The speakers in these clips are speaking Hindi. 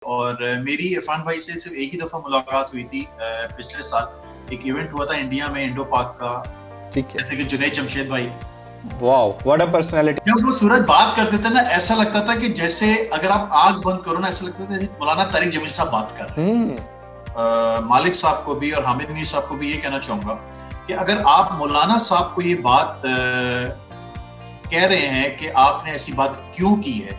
और मेरी इरफान भाई से सिर्फ एक ही दफा मुलाकात हुई थी पिछले साल। एक इवेंट हुआ था इंडिया में, इंडो पाक का। ठीक है। जैसे कि जुनैद जमशेद भाई, वाओ व्हाट अ पर्सनालिटी। जब वो सूरज बात करते थे ना, ऐसा लगता था कि जैसे अगर आप आग बंद करो ना, ऐसा लगता था जैसे मौलाना तारिक जमील साहब बात कर रहे हैं। मालिक साहब को भी और हामिद मीर साहब को भी ये कहना चाहूंगा कि अगर आप मौलाना साहब को ये बात कह रहे हैं कि आपने ऐसी बात क्यों की है,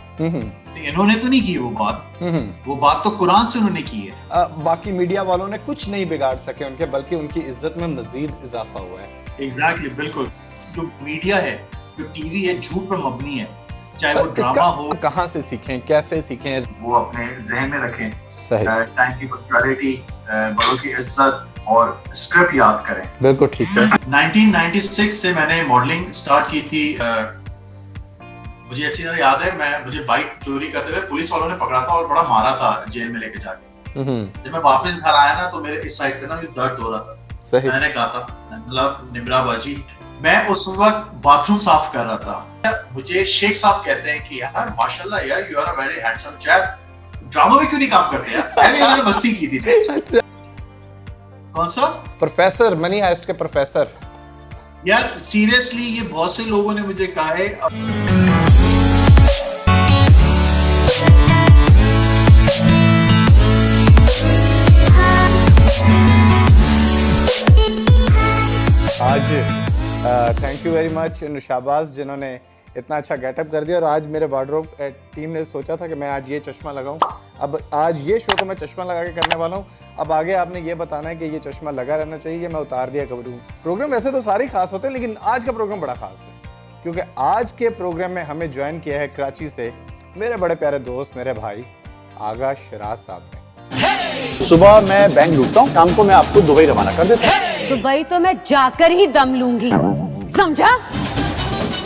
तो इन्होंने तो नहीं की वो बात तो कुरान से उन्होंने की है। बाकी मीडिया वालों ने कुछ नहीं बिगाड़ सके उनके, बल्कि उनकी इज्जत में मजीद इजाफा हुआ है। एग्जैक्टली, बिल्कुल। जो मीडिया है, जो टीवी है, झूठ पर मबनी है, चाहे वो ड्रामा हो। कहाँ से सीखें, कैसे सीखें, वो अपने जहन में रखें। सही। टाइम की पंक्चुअलिटी, बड़ों की इज्जत और स्क्रिप्ट याद करें। बिल्कुल ठीक है। 1996 से मैंने मॉडलिंग स्टार्ट की थी। मुझे अच्छी तरह याद है, मुझे बाइक चोरी करते हुए पुलिस वालों ने पकड़ा था और बड़ा मारा था जेल में लेके जाके। जब मैं वापस घर आया ना, तो मेरे इस साइड पे ना दर्द हो रहा था। सही। मैंने कहा था निमरा बाजी, मैं उस वक्त बाथरूम साफ कर रहा था। मुझे शेख साहब कहते हैं कि यार माशाल्लाह यार, you are a very handsome chap, drama में क्यों नहीं काम करते यार? मैंने मस्ती की थी। कौन सा? प्रोफेसर, मनी हाइस्ट के प्रोफेसर। यार सीरियसली, ये बहुत से लोगों ने मुझे कहा है। आज थैंक यू वेरी मच नुशाबाज, जिन्होंने इतना अच्छा गेटअप कर दिया। और आज मेरे वार्डरोब टीम ने सोचा था कि मैं आज ये चश्मा लगाऊं। अब आज ये शो तो मैं चश्मा लगा के करने वाला हूं। अब आगे आपने ये बताना है कि ये चश्मा लगा रहना चाहिए, मैं उतार दिया करूँ। प्रोग्राम वैसे तो सारे खास होते हैं, लेकिन आज का प्रोग्राम बड़ा खास है, क्योंकि आज के प्रोग्राम में हमें ज्वाइन किया है कराची से मेरे बड़े प्यारे दोस्त, मेरे भाई आगा शराज साहब ने। सुबह मैं बैंक ढूंढता हूँ, शाम को मैं आपको दुबई रवाना कर देता हूँ। दुबई तो मैं जाकर ही दम लूंगी, समझा?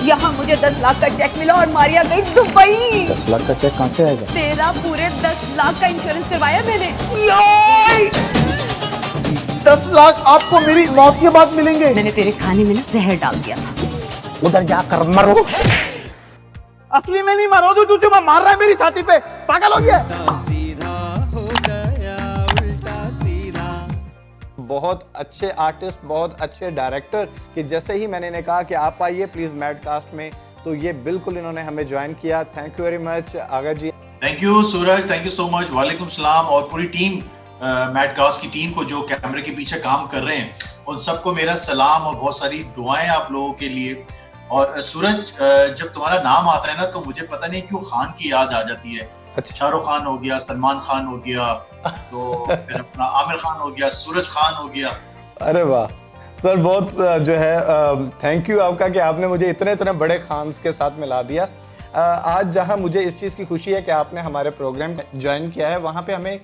यहाँ मुझे 10 लाख का चेक मिला और मारिया गई दुबई। 10 लाख का चेक कहाँ से आएगा? तेरा पूरे 10 लाख का इंश्योरेंस करवाया मैंने। 10 लाख आपको मेरी मौत के बाद मिलेंगे। मैंने तेरे खाने में ना जहर डाल दिया था। उधर जाकर मरो। असली में नहीं मरो, तू जो मार रहा है मेरी छाती पे, पागल हो गया। बहुत अच्छे आर्टिस्ट, बहुत अच्छे डायरेक्टर, कि जैसे ही मैंने इन्हें कहा कि आप आइए प्लीज मैडकास्ट में, तो ये बिल्कुल इन्होंने हमें ज्वाइन किया। Thank you very much Agha ji. Thank you Suraj, thank you so much. वालेकुम सलाम। और पूरी टीम, मैडकास्ट की टीम को जो कैमरे के पीछे काम कर रहे हैं, उन सबको मेरा सलाम और बहुत सारी दुआएं आप लोगों के लिए। और सूरज, जब तुम्हारा नाम आता है ना, तो मुझे पता नहीं क्यों खान की याद आ जाती है। अच्छा। शाहरुख खान हो गया, सलमान खान हो गया, तो फिर अपना आमिर खान हो गया, सूरज खान हो गया। अरे वाह सर, बहुत जो है थैंक यू आपका कि आपने मुझे इतने इतने बड़े खान्स के साथ मिला दिया। आज जहां मुझे इस चीज़ की खुशी है कि आपने हमारे प्रोग्राम ज्वाइन किया है, वहां पे हमें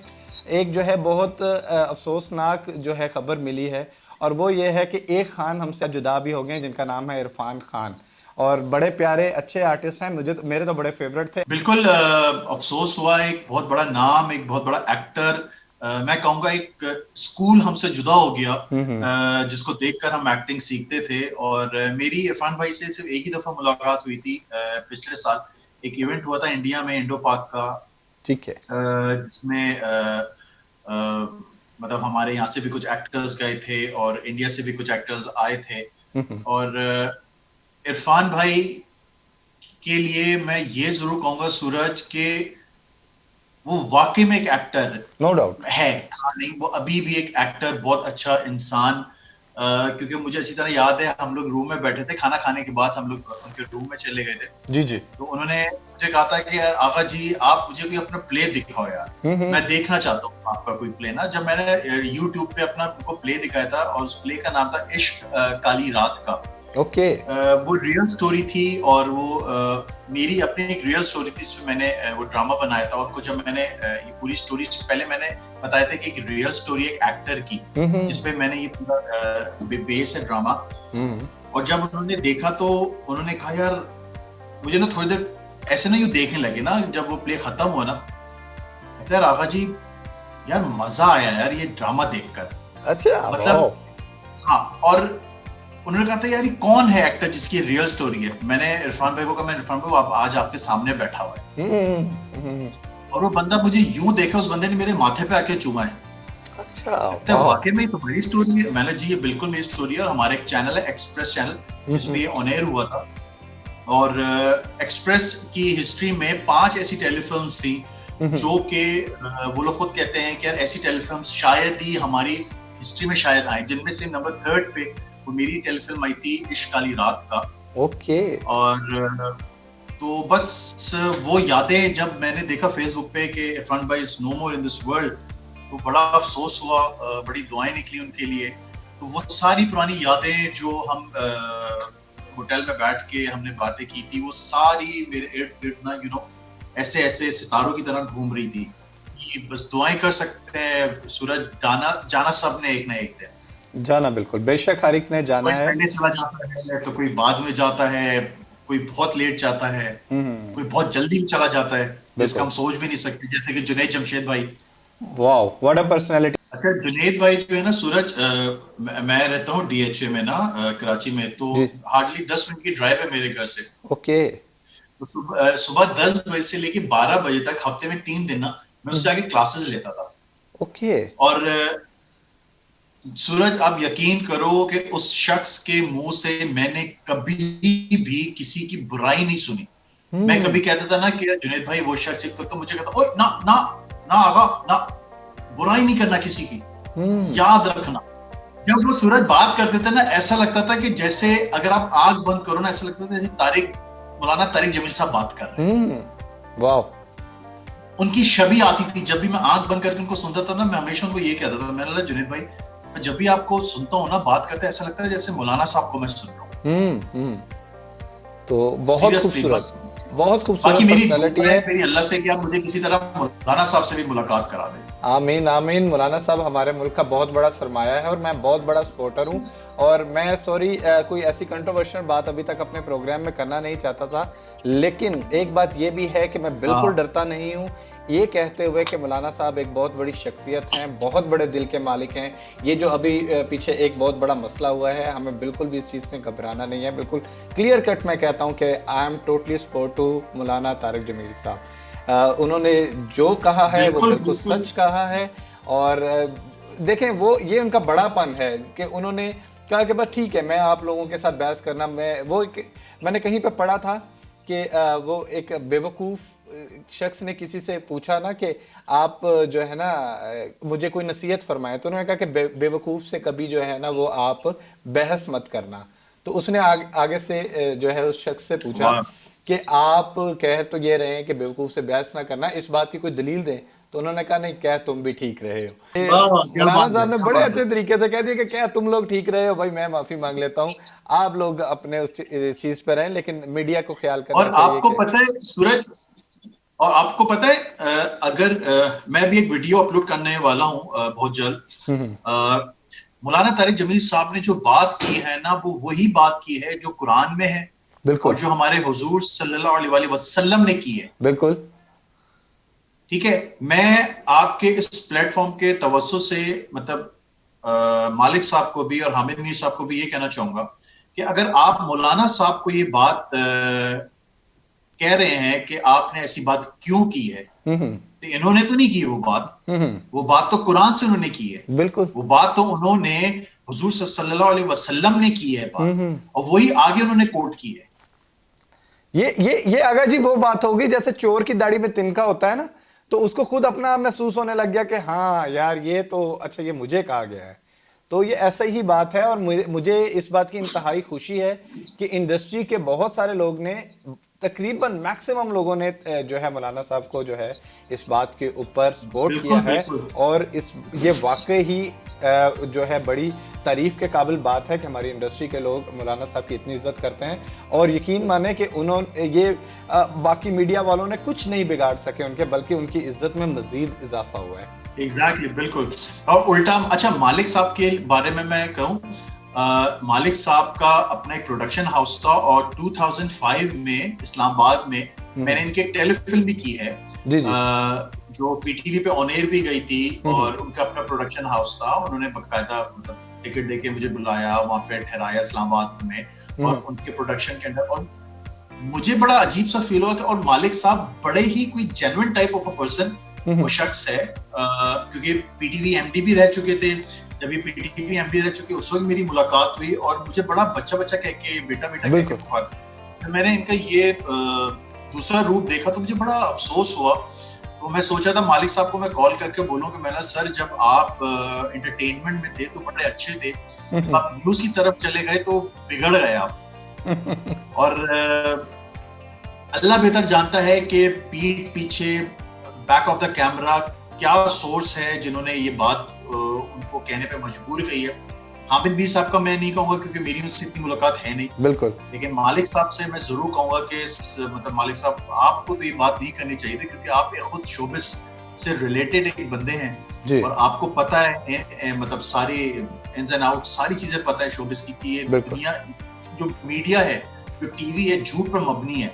एक जो है बहुत अफसोसनाक जो है खबर मिली है, और वो ये है कि एक खान हमसे जुदा भी हो गए, जिनका नाम है इरफान खान। और बड़े प्यारे अच्छे आर्टिस्ट हैं, मेरे तो बड़े फेवरेट थे। बिल्कुल अफसोस हुआ। एक बहुत बड़ा नाम, एक बहुत बड़ा एक्टर, मैं कहूँगा एक स्कूल हमसे जुदा हो गया, जिसको देखकर हम एक्टिंग सीखते थे। और मेरी इरफान भाई से सिर्फ एक ही दफा मुलाकात हुई थी पिछले साल। एक इवेंट हुआ था इंडिया में, इंडो पाक का। ठीक है। जिसमें मतलब हमारे यहाँ से भी कुछ एक्टर्स गए थे और इंडिया से भी कुछ एक्टर्स आए थे। और इरफान भाई के लिए मैं ये जरूर कहूंगा सूरज के वो वाकई में एक एक्टर, नो डाउट है। नहीं, वो अभी भी एक एक्टर, बहुत अच्छा इंसान। क्योंकि मुझे अच्छी तरह याद है, हम लोग रूम में बैठे थे, खाना खाने के बाद हम लोग उनके रूम में चले गए थे। जी जी। तो उन्होंने मुझे कहा था कि यार आगा जी, आप मुझे कोई अपना प्ले दिखाओ यार, मैं देखना चाहता हूँ आपका कोई प्ले ना। जब मैंने यूट्यूब पे अपना उनको प्ले दिखाया था, और उस प्ले का नाम था इश्क काली रात का। ओके। वो रियल स्टोरी थी, और वो मेरी अपनी एक रियल स्टोरी थी, जिसमें मैंने वो ड्रामा बनाया था। और जब मैंने ये पूरी स्टोरी पहले मैंने बताया था कि एक रियल स्टोरी एक एक्टर की, जिसपे मैंने ये पूरा बेस है ड्रामा। और जब उन्होंने देखा तो उन्होंने कहा यार, मुझे ना थोड़ी देर ऐसे ना यूं देखने लगे ना, जब वो प्ले खत्म हुआ ना, कहते यार आगा जी, यार मजा आया यार ये ड्रामा देखकर। अच्छा, मतलब हाँ। और उन्होंने कहा था यार ये कौन है एक्टर जिसकी रियल स्टोरी है। मैंने इरफान भाई को कहा, मैं इरफान भाई, आप आज आपके सामने बैठा हुआ है। और वो बंदा मुझे यूं देखा, उस बंदे ने मेरे माथे पे आके चूमा है। अच्छा, तो वाकई में तुम्हारी स्टोरी है। मैंने जी ये बिल्कुल मेरी स्टोरी है, और हमारे एक चैनल है एक्सप्रेस चैनल, जिसमें ये ऑन एयर हुआ था। और एक्सप्रेस की हिस्ट्री में 5 ऐसी टेलीफिल्म्स थी जो कि वो लोग खुद कहते हैं कि यार ऐसी टेलीफिल्म्स शायद ही हमारी हिस्ट्री में शायद आए, जिनमें से नंबर 3 पे वो मेरी टेलीफिल्म आई थी इश्क वाली रात का। ओके। और तो बस वो यादें जब मैंने देखा फेसबुक पे कि इरफान भाई is no more in this world, तो बड़ा अफसोस हुआ, बड़ी दुआएं निकली उनके लिए। तो वो सारी पुरानी यादें जो हम होटल में बैठ के हमने बातें की थी, वो सारी मेरे इर्द गिर्द ना ऐसे ऐसे सितारों की तरह घूम रही थी कि बस दुआएं कर सकते हैं। सूरज जाना सब ने एक ना एक दिन जाना, बिल्कुल बेशक हर एक ने जाना कोई है। पहले चला जाता है, तो कोई बाद में जाता है, कोई बहुत लेट जाता है, कोई बहुत जल्दी चला जाता है जिसका हम सोच भी नहीं सकते, जैसे कि जुनैद जमशेद भाई। Wow, what a personality. अच्छा, जुनैद भाई जो है ना सूरज, मैं रहता हूँ डीएचए में ना, कराची में, तो हार्डली 10 मिनट की ड्राइव है मेरे घर से। ओके। तो सुबह 10 बजे से लेके 12 बजे तक हफ्ते में 3 दिन ना मैं उससे आगे क्लासेस लेता था। ओके। और सूरज आप यकीन करो कि उस शख्स के मुंह से मैंने कभी भी किसी की बुराई नहीं सुनी। मैं कभी कहता था ना कि जुनैद भाई वो शख्स, तो मुझे कहता ओए ना ना ना आगा ना, बुराई नहीं करना किसी की, याद रखना। जब वो सूरज बात करते थे ना, ऐसा लगता था कि जैसे अगर आप आंख बंद करो ना, ऐसा लगता था जैसे मौलाना तारिक जमील साहब बात कर रहे हैं। वाह। उनकी छवि आती थी जब भी मैं आंख बंद करके उनको सुनता था ना, मैं हमेशा उनको ये कहता था, मैंने बोला जुनैद भाई मैं जब भी आपको सुनता हूँ ना बात करते, ऐसा लगता है जैसे मौलाना साहब को मैं सुन रहा हूँ। तो बहुत खूबसूरत, बहुत खूबसूरत पर्सनालिटी है। मेरी अल्लाह से कि आप मुझे किसी तरह मौलाना साहब से भी मुलाकात करा दें। आमीन आमीन। मौलाना साहब हमारे मुल्क का बहुत बड़ा सरमाया है और मैं बहुत बड़ा सपोर्टर हूँ। और मैं सॉरी कोई ऐसी कंट्रोवर्शियल बात अभी तक अपने प्रोग्राम में करना नहीं चाहता था, लेकिन एक बात ये भी है कि मैं बिल्कुल डरता नहीं हूँ ये कहते हुए कि मौलाना साहब एक बहुत बड़ी शख्सियत हैं, बहुत बड़े दिल के मालिक हैं। ये जो अभी पीछे एक बहुत बड़ा मसला हुआ है, हमें बिल्कुल भी इस चीज़ में घबराना नहीं है। बिल्कुल क्लियर कट मैं कहता हूँ कि I am totally support to Maulana Tariq Jameel साहब। उन्होंने जो कहा है वो बिल्कुल सच कहा है। और देखें वो ये उनका बड़ापन है कि उन्होंने कहा कि बस ठीक है, मैं आप लोगों के साथ बहस करना, मैंने कहीं पे पढ़ा था कि वो एक बेवकूफ़ शख्स ने किसी से पूछा ना कि आप जो है ना मुझे कोई नसीहत फरमाए, तो उन्होंने कहा कि बेवकूफ़ से कभी जो है ना वो आप बहस मत करना। तो उसने आगे से जो है उस शख्स से पूछा कि आप कह तो ये रहे हैं कि बेवकूफ़ से बहस ना करना, इस बात की कोई दलील दें। तो उन्होंने कहा नहीं, क्या तुम भी ठीक रहे हो। मौलाना साहब ने बड़े अच्छे तरीके से कह दिया कि क्या तुम लोग ठीक रहे हो, भाई मैं माफ़ी मांग लेता हूँ, आप लोग अपने उस चीज़ पर रहें, लेकिन मीडिया को ख्याल करना चाहिए। और आपको पता है सूरज, और आपको पता है अगर मैं भी एक वीडियो अपलोड करने वाला हूँ बहुत जल्द। मौलाना तारिक जमील साहब ने जो बात की है ना, वो वही बात की है जो कुरान में है, और जो हमारे हुजूर सल्लल्लाहु अलैहि वसल्लम ने की है। बिल्कुल ठीक है। मैं आपके इस प्लेटफॉर्म के तवज्जो से मतलब मालिक साहब को भी और हामिद मीर साहब को भी ये कहना चाहूंगा कि अगर आप मौलाना साहब को ये बात कह रहे हैं कि आपने ऐसी बात क्यों की है, तो इन्होंने तो नहीं की वो बात तो कुरान से उन्होंने की है। बिल्कुल वो बात तो उन्होंने हुजूर सल्लल्लाहु अलैहि वसल्लम ने की है बात, और वही आगे उन्होंने कोट की है। ये अगर जी वो बात होगी जैसे चोर की दाढ़ी में तिनका होता है ना, तो उसको खुद अपना महसूस होने लग गया कि हाँ यार ये तो अच्छा, ये मुझे कहा गया है। तो ये ऐसा ही बात है। और मुझे इस बात की इंतहाई खुशी है कि इंडस्ट्री के बहुत सारे लोग ने, तकरीबन मैक्सिमम लोगों ने जो है मौलाना साहब को जो है इस बात के ऊपर सपोर्ट किया है। और ये वाकई ही जो है बड़ी तारीफ के काबिल बात है कि हमारी इंडस्ट्री के लोग मौलाना साहब की इतनी इज्जत करते हैं। और यकीन माने कि उन्होंने ये बाकी मीडिया वालों ने कुछ नहीं बिगाड़ सके उनके, बल्कि उनकी इज्जत में मजीद इजाफा हुआ है। एग्जैक्टली, बिल्कुल। और उल्टा अच्छा मालिक साहब के बारे में मैं कहूँ, मालिक साहब का अपना एक प्रोडक्शन हाउस था, और 2005 में इस्लामाबाद में मैंने इनकी एक टेलीफिल्म भी की है जो पीटीवी पे ऑन एयर भी गई थी। और उनका अपना प्रोडक्शन हाउस था, उन्होंने बकायदा मतलब टिकट देके मुझे बुलाया, वहां पे ठहराया इस्लामाबाद में, और उनके प्रोडक्शन के अंदर। और मुझे बड़ा अजीब सा फील हुआ कि और मालिक साहब बड़े ही कोई genuine type of a person वो शख्स है, क्योंकि पीटीवी एमडी भी रह चुके थे। जब ये पीटीवी एमडी रह चुके उस वक्त मेरी मुलाकात हुई और मुझे बड़ा बच्चा बच्चा कह के बेटा बेटा कह के पुकार। मैंने इनका ये दूसरा रूप देखा तो मुझे बड़ा अफसोस हुआ। तो मैं सोचा था मालिक साहब को मैं कॉल करके बोलूं कि मैंने सर जब आप एंटरटेनमेंट में थे तो बड़े अच्छे थे, आप न्यूज की तरफ चले गए तो बिगड़ गए आप। और अल्लाह बेहतर जानता है कि पीठ पीछे बैक ऑफ द कैमरा क्या सोर्स है जिन्होंने ये बात उनको कहने पे मजबूर की है। हामिद मीर साहब का मैं नहीं कहूंगा क्योंकि मेरी उनसे इतनी मुलाकात है नहीं, बिल्कुल, लेकिन मालिक साहब से मैं जरूर कहूंगा कि मतलब मालिक साहब आपको तो ये बात नहीं करनी चाहिए थी, क्योंकि आप खुद शोबिस से रिलेटेड एक बंदे हैं और आपको पता है मतलब सारी इन्स एंड आउट सारी चीजें पता है शोबिस की कि ये दुनिया जो मीडिया है, जो टीवी है, झूठ पर मबनी है,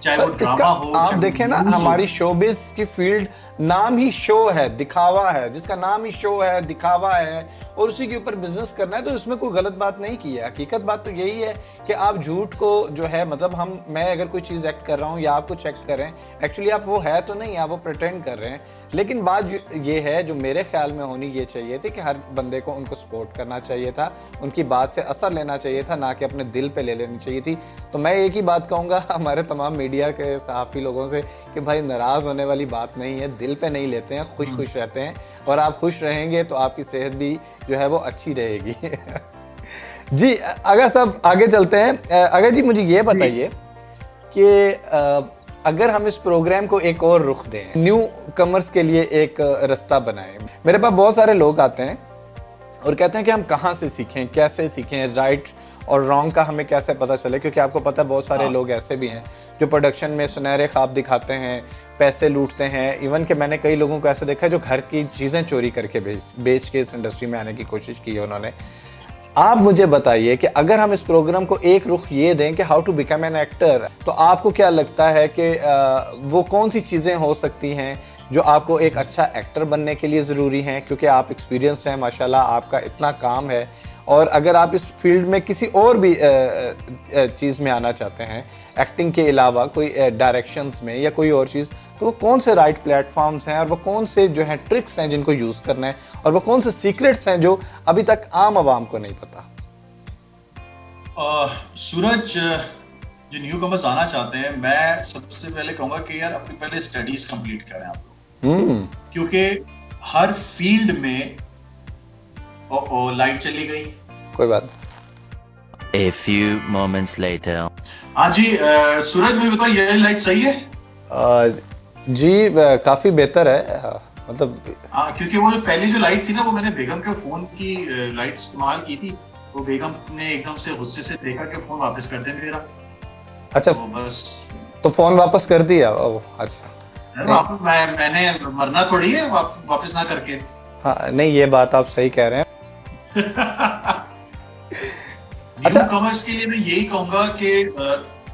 चाहे वो ड्रामा हो। आप देखें ना, हमारी शोबिस की फील्ड नाम ही शो है, दिखावा है, जिसका नाम ही शो है, दिखावा है और उसी के ऊपर बिजनेस करना है, तो इसमें कोई गलत बात नहीं की है। हकीकत बात तो यही है कि आप झूठ को जो है मतलब मैं अगर कोई चीज़ एक्ट कर रहा हूँ या आप कुछ एक्ट कर रहे हैं, एक्चुअली आप वो है तो नहीं, आप वो प्रिटेंड कर रहे हैं। लेकिन बात ये है जो मेरे ख्याल में होनी ये चाहिए थी कि हर बंदे को उनको सपोर्ट करना चाहिए था, उनकी बात से असर लेना चाहिए था, ना कि अपने दिल पे ले लेनी चाहिए थी। तो मैं एक ही बात कहूँगा हमारे तमाम मीडिया के सहाफ़ी लोगों से कि भाई नाराज़ होने वाली बात नहीं है, दिल पे नहीं लेते हैं, खुश खुश रहते हैं और आप खुश रहेंगे तो आपकी सेहत भी जो है वो अच्छी रहेगी। जी अगर सब आगे चलते हैं, अगर जी मुझे ये बताइए कि अगर हम इस प्रोग्राम को एक और रुख दें, न्यू कमर्स के लिए एक रास्ता बनाएं। मेरे पास बहुत सारे लोग आते हैं और कहते हैं कि हम कहाँ से सीखें, कैसे सीखें, राइट और रॉन्ग का हमें कैसे पता चले, क्योंकि आपको पता है बहुत सारे लोग ऐसे भी हैं जो प्रोडक्शन में सुनहरे ख्वाब दिखाते हैं, पैसे लूटते हैं। इवन कि मैंने कई लोगों को ऐसे देखा है जो घर की चीज़ें चोरी करके बेच के इस इंडस्ट्री में आने की कोशिश की है उन्होंने। आप मुझे बताइए कि अगर हम इस प्रोग्राम को एक रुख ये दें कि how to become an actor, तो आपको क्या लगता है कि वो कौन सी चीज़ें हो सकती हैं जो आपको एक अच्छा एक्टर बनने के लिए ज़रूरी हैं, क्योंकि आप एक्सपीरियंस्ड हैं माशाल्लाह, आपका इतना काम है। और अगर आप इस फील्ड में किसी और भी चीज़ में आना चाहते हैं, एक्टिंग के अलावा कोई डायरेक्शंस में या कोई और चीज़, तो वो कौन से राइट प्लेटफॉर्म्स हैं और वो कौन से जो हैं ट्रिक्स हैं जिनको यूज़ करना है, और वो कौन से सीक्रेट्स हैं जो अभी तक आम आवाम को नहीं पता? सूरज, जो न्यू कमर्स आना चाहते हैं, मैं सबसे पहले कहूँगा कि यार अपनी पहले स्टडीज कंप्लीट करें आप लोग, क्योंकि हर फील्ड में लाइट चली गई, कोई बात। A few moments later. हाँ जी, सूरज मुझे बताओ ये लाइट सही है? जी काफी बेहतर है, मतलब क्योंकि वो जो पहली जो लाइट थी ना, वो मैंने बेगम के फोन की लाइट इस्तेमाल की थी, वो बेगम ने एकदम से गुस्से से देखा कि फोन वापस कर दे मेरा। अच्छा, तो बस तो फोन वापस कर दिया? अच्छा, मैंने मरना थोड़ी है वापस ना करके। हाँ नहीं, ये बात आप सही कह रहे हैं। न्यू कमर्स के लिए मैं यही कहूंगा कि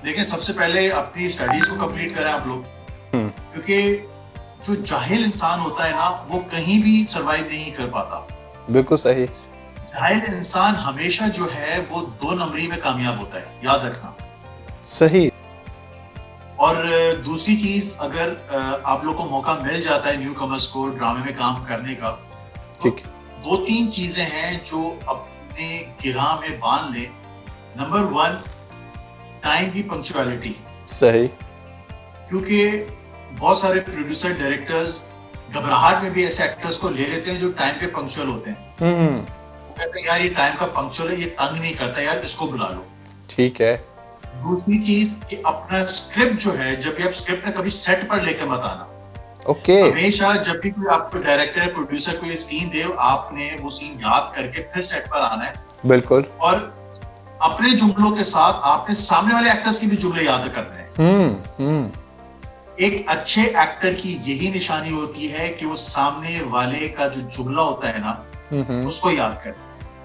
देखें, सबसे पहले अपनी स्टडीज को कंप्लीट करें आप लोग, क्योंकि जो जाहिल इंसान होता है ना, वो कहीं भी सरवाइव नहीं कर पाता। बिल्कुल सही। जाहिल इंसान हमेशा जो है वो 2 नंबरी में कामयाब होता है, याद रखना। सही। और दूसरी चीज, अगर आप लोग को मौका मिल जाता है न्यू कमर्स को ड्रामे में काम करने का, ठीक, 2-3 चीजें हैं जो अपने गिरा में बांध ले। नंबर 1, टाइम की पंक्चुअलिटी। सही। क्योंकि बहुत सारे प्रोड्यूसर डायरेक्टर्स घबराहट में भी ऐसे एक्टर्स को ले लेते हैं जो टाइम पे पंक्चुअल होते हैं। वो कहते हैं यार ये टाइम का पंक्चुअल है, ये तंग नहीं करता, यार इसको बुला लो। ठीक है। दूसरी चीज कि अपना स्क्रिप्ट जो है, जब भी आप स्क्रिप्ट ना कभी सेट पर लेकर मत आना। ओके। हमेशा जब भी कोई आपको डायरेक्टर प्रोड्यूसर कोई सीन दे, आपने वो सीन याद करके फिर सेट पर आना है। बिल्कुल। और अपने जुमलों के साथ आपने सामने वाले एक्टर्स की भी जुमले याद करने हैं। एक अच्छे एक्टर की यही निशानी होती है कि वो सामने वाले का जो जुमला होता है ना, उसको याद करे,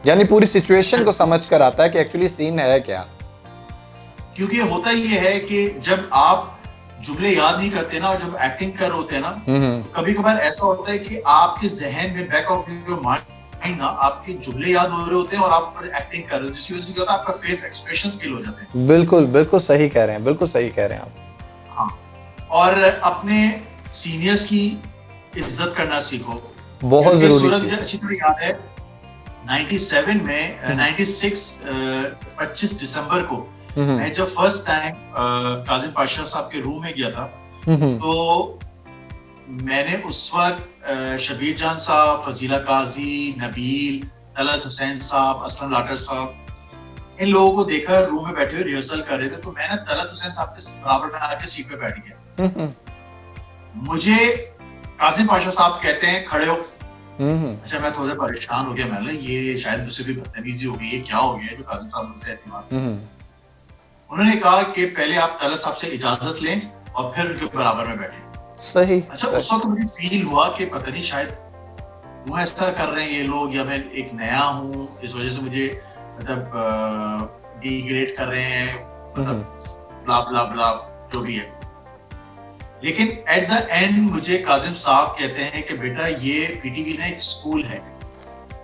यानी पूरी सिचुएशन को समझ कर आता है कि एक्चुअली सीन है क्या। क्योंकि होता ये है कि जब आप जुमले याद नहीं करते ना, और जब एक्टिंग कर रहे होते हैं ना, तो कभी कभार ऐसा होता है कि आपके जहन में back of your mind mind ना आपके जुमले याद हो रहे होते हैं और आप एक्टिंग कर रहे हो, जिसकी वजह से क्या होता है आपका फेस एक्सप्रेशन किल हो जाते हैं। बिल्कुल बिल्कुल सही कह रहे हैं, बिल्कुल सही कह रहे हैं आप। हाँ, और अपने सीनियर्स की इज्जत करना सीखो। बहुत जरूरी मुझे चीज। अच्छी तरह याद है 97 में 25 दिसंबर को मैं जब फर्स्ट टाइम काजिम पाशा साहब के रूम में गया था, तो मैंने उस वक्त शबीर जान साहब, फजीला काजी, नबील, तलत हुसैन साहब, असलम लाटर साहब, इन लोगों को देखा रूम में बैठे हुए रिहर्सल कर रहे थे। तो मैं ना तलत हुसैन साहब के बराबर में आके सीट पे बैठ गया। मुझे काजिम पाशा साहब कहते हैं खड़े हो। अच्छा, मैं थोड़ा परेशान हो गया, मैंने ये शायद मुझसे भी बदतमीजी हो गई, ये क्या हो गया जो काजिम साहब मुझसे ऐसी बात। उन्होंने कहा कि पहले आप तलत साहब से इजाजत लें और फिर उनके बराबर में बैठे। सही। अच्छा, उस वक्त मुझे फील हुआ कि पता नहीं शायद वो ऐसा कर रहे हैं ये लोग, या मैं एक नया हूँ इस वजह से मुझे मतलब डिग्रेड कर रहे हैं, मतलब ब्ला ब्ला ब्ला जो भी है। लेकिन एट द एंड मुझे काजिम साहब कहते हैं कि बेटा ये पीटीवी ना एक स्कूल है,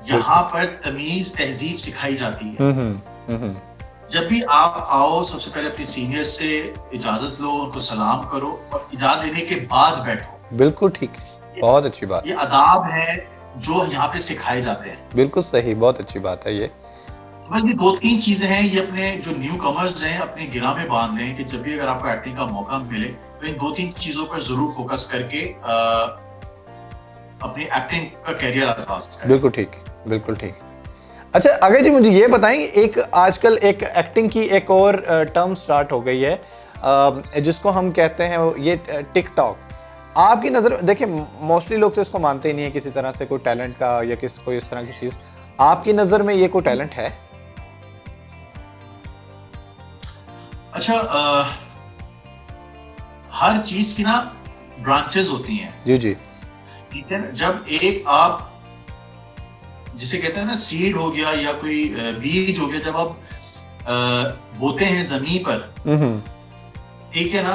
यहाँ पर तमीज तहजीब सिखाई जाती है। जब भी आप आओ सबसे पहले अपने सीनियर से इजाजत लो, उनको सलाम करो और इजाजत लेने के बाद बैठो। बिल्कुल ठीक, बहुत अच्छी बात। ये आदाब है जो यहाँ पे सिखाए जाते हैं। बिल्कुल सही, बहुत अच्छी बात है ये। बस ये 2-3 चीजें हैं, ये अपने जो न्यू कमर्स हैं अपने गिरा में बांध लें कि जब भी अगर आपको एक्टिंग का मौका मिले तो इन 2-3 चीजों पर जरूर फोकस करके अपनी एक्टिंग का कैरियर आगाज करें। बिल्कुल ठीक, बिल्कुल ठीक। अच्छा अगर जी मुझे ये बताएं, एक आजकल एक एक्टिंग की एक और टर्म स्टार्ट हो गई है जिसको हम कहते हैं ये टिकटॉक। आपकी नज़र, देखिए मोस्टली लोग तो इसको मानते ही नहीं है किसी तरह से कोई टैलेंट का या किसी कोई इस तरह की चीज़। आपकी नज़र में ये कोई टैलेंट है? अच्छा, हर चीज की ना ब्रांचेस होती हैं। जी जी। ठीक है ना, जब एक आप जिसे कहते हैं ना सीड हो गया या कोई बीज हो गया, जब आप बोते हैं जमीन पर, ठीक है ना,